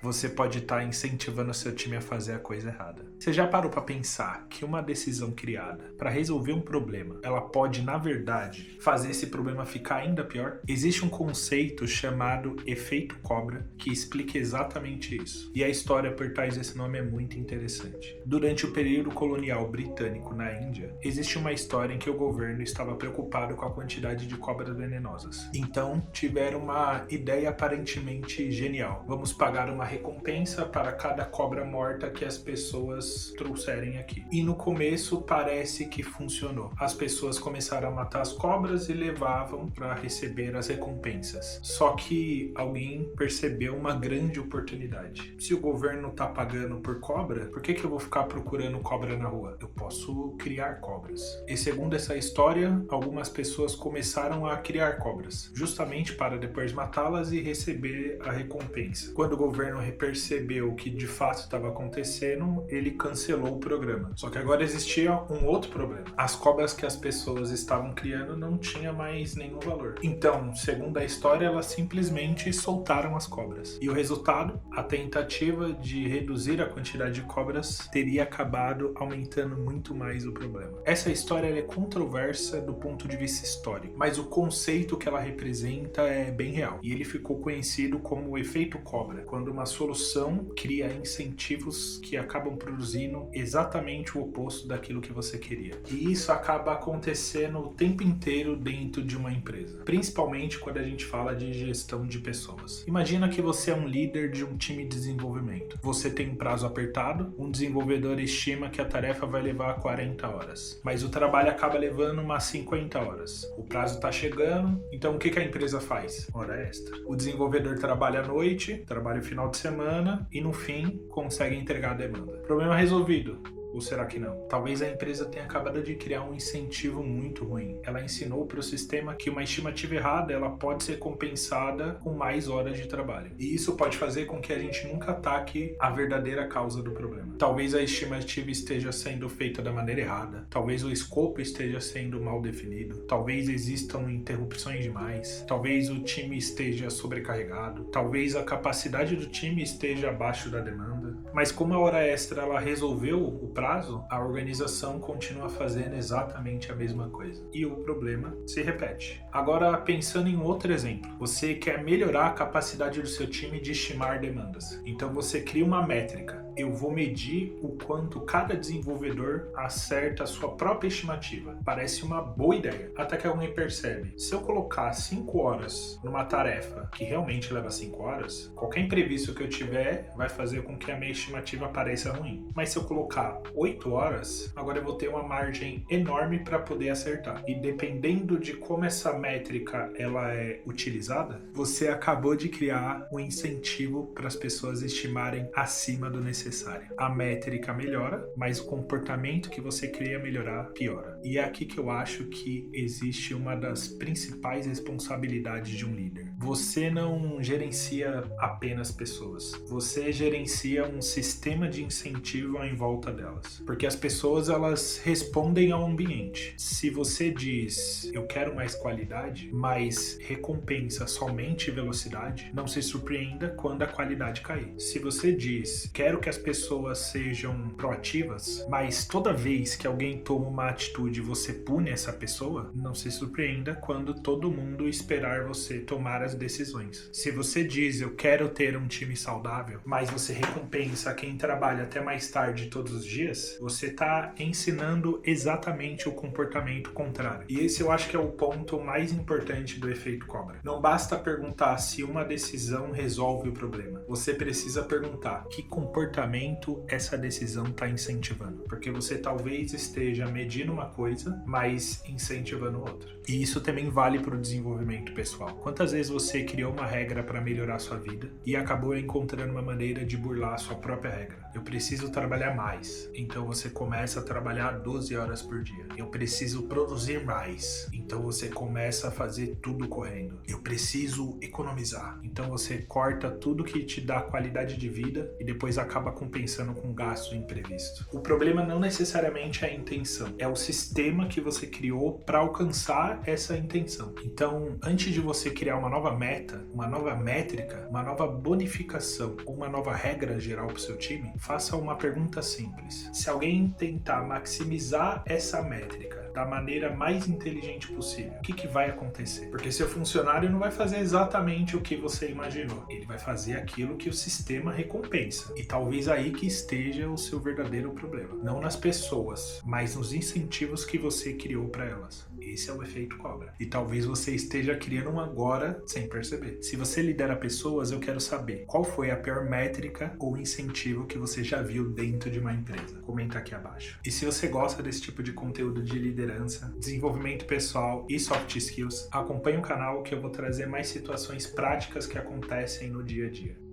você pode estar incentivando o seu time a fazer a coisa errada. Você já parou para pensar que uma decisão criada para resolver um problema, ela pode, na verdade, fazer esse problema ficar ainda pior? Existe um conceito chamado efeito cobra que explica exatamente isso. E a história por trás desse nome é muito interessante. Durante o período colonial britânico na Índia, existe uma história em que o governo estava preocupado com a quantidade de cobras venenosas. Então, tiveram uma ideia aparentemente genial. Vamos pagar uma recompensa para cada cobra morta que as pessoas trouxerem aqui. E no começo parece que funcionou. As pessoas começaram a matar as cobras e levavam para receber as recompensas. Só que alguém percebeu uma grande oportunidade. Se o governo tá pagando por cobra, por que eu vou ficar procurando cobra na rua? Eu posso criar cobras. E segundo essa história, algumas pessoas começaram a criar cobras, justamente para depois matá-las e receber a recompensa. Quando o governo percebeu o que de fato estava acontecendo, ele cancelou o programa. Só que agora existia um outro problema. As cobras que as pessoas estavam criando não tinham mais nenhum valor. Então, segundo a história, elas simplesmente soltaram as cobras. E o resultado? A tentativa de reduzir a quantidade de cobras teria acabado aumentando muito mais o problema. Essa história é controversa do ponto de vista histórico, mas o conceito que ela representa é bem real. E ele ficou conhecido como o efeito cobra, quando uma solução cria incentivos que acabam produzindo exatamente o oposto daquilo que você queria. E isso acaba acontecendo o tempo inteiro dentro de uma empresa, principalmente quando a gente fala de gestão de pessoas. Imagina que você é um líder de um time de desenvolvimento. Você tem um prazo apertado, um desenvolvedor estima que a tarefa vai levar 40 horas, mas o trabalho acaba levando umas 50 horas. O prazo está chegando, então o que a empresa faz? Hora extra. O desenvolvedor trabalha à noite, trabalha o final de semana e no fim consegue entregar a demanda. Problema resolvido. Ou será que não? Talvez a empresa tenha acabado de criar um incentivo muito ruim. Ela ensinou para o sistema que uma estimativa errada ela pode ser compensada com mais horas de trabalho. E isso pode fazer com que a gente nunca ataque a verdadeira causa do problema. Talvez a estimativa esteja sendo feita da maneira errada. Talvez o escopo esteja sendo mal definido. Talvez existam interrupções demais. Talvez o time esteja sobrecarregado. Talvez a capacidade do time esteja abaixo da demanda. Mas como a hora extra ela resolveu o prazo, a organização continua fazendo exatamente a mesma coisa. E o problema se repete. Agora, pensando em outro exemplo, você quer melhorar a capacidade do seu time de estimar demandas. Então você cria uma métrica. Eu vou medir o quanto cada desenvolvedor acerta a sua própria estimativa. Parece uma boa ideia. Até que alguém percebe. Se eu colocar 5 horas numa tarefa que realmente leva 5 horas, qualquer imprevisto que eu tiver vai fazer com que a minha estimativa pareça ruim. Mas se eu colocar 8 horas, agora eu vou ter uma margem enorme para poder acertar. E dependendo de como essa métrica ela é utilizada, você acabou de criar um incentivo para as pessoas estimarem acima do necessário. A métrica melhora, mas o comportamento que você queria melhorar piora. E é aqui que eu acho que existe uma das principais responsabilidades de um líder. Você não gerencia apenas pessoas. Você gerencia um sistema de incentivo em volta delas. Porque as pessoas, elas respondem ao ambiente. Se você diz, eu quero mais qualidade, mas recompensa somente velocidade, não se surpreenda quando a qualidade cair. Se você diz, quero que as pessoas sejam proativas, mas toda vez que alguém toma uma atitude você pune essa pessoa, não se surpreenda quando todo mundo esperar você tomar as decisões. Se você diz, eu quero ter um time saudável, mas você recompensa quem trabalha até mais tarde todos os dias, você está ensinando exatamente o comportamento contrário. E esse eu acho que é o ponto mais importante do efeito cobra. Não basta perguntar se uma decisão resolve o problema. Você precisa perguntar que comportamento essa decisão está incentivando. Porque você talvez esteja medindo uma coisa, mas incentivando outra. E isso também vale para o desenvolvimento pessoal. Quantas vezes você criou uma regra para melhorar a sua vida e acabou encontrando uma maneira de burlar a sua própria regra? Eu preciso trabalhar mais. Então você começa a trabalhar 12 horas por dia. Eu preciso produzir mais. Então você começa a fazer tudo correndo. Eu preciso economizar. Então você corta tudo que te dá qualidade de vida e depois acaba compensando com gasto imprevisto. O problema não necessariamente é a intenção, é o sistema que você criou para alcançar essa intenção. Então, antes de você criar uma nova meta, uma nova métrica, uma nova bonificação ou uma nova regra geral para o seu time, faça uma pergunta simples. Se alguém tentar maximizar essa métrica da maneira mais inteligente possível, o que vai acontecer? Porque seu funcionário não vai fazer exatamente o que você imaginou. Ele vai fazer aquilo que o sistema recompensa. E talvez aí que esteja o seu verdadeiro problema. Não nas pessoas, mas nos incentivos que você criou para elas. Esse é o efeito cobra. E talvez você esteja criando um agora sem perceber. Se você lidera pessoas, eu quero saber qual foi a pior métrica ou incentivo que você já viu dentro de uma empresa. Comenta aqui abaixo. E se você gosta desse tipo de conteúdo de liderança, desenvolvimento pessoal e soft skills, acompanhe o canal que eu vou trazer mais situações práticas que acontecem no dia a dia.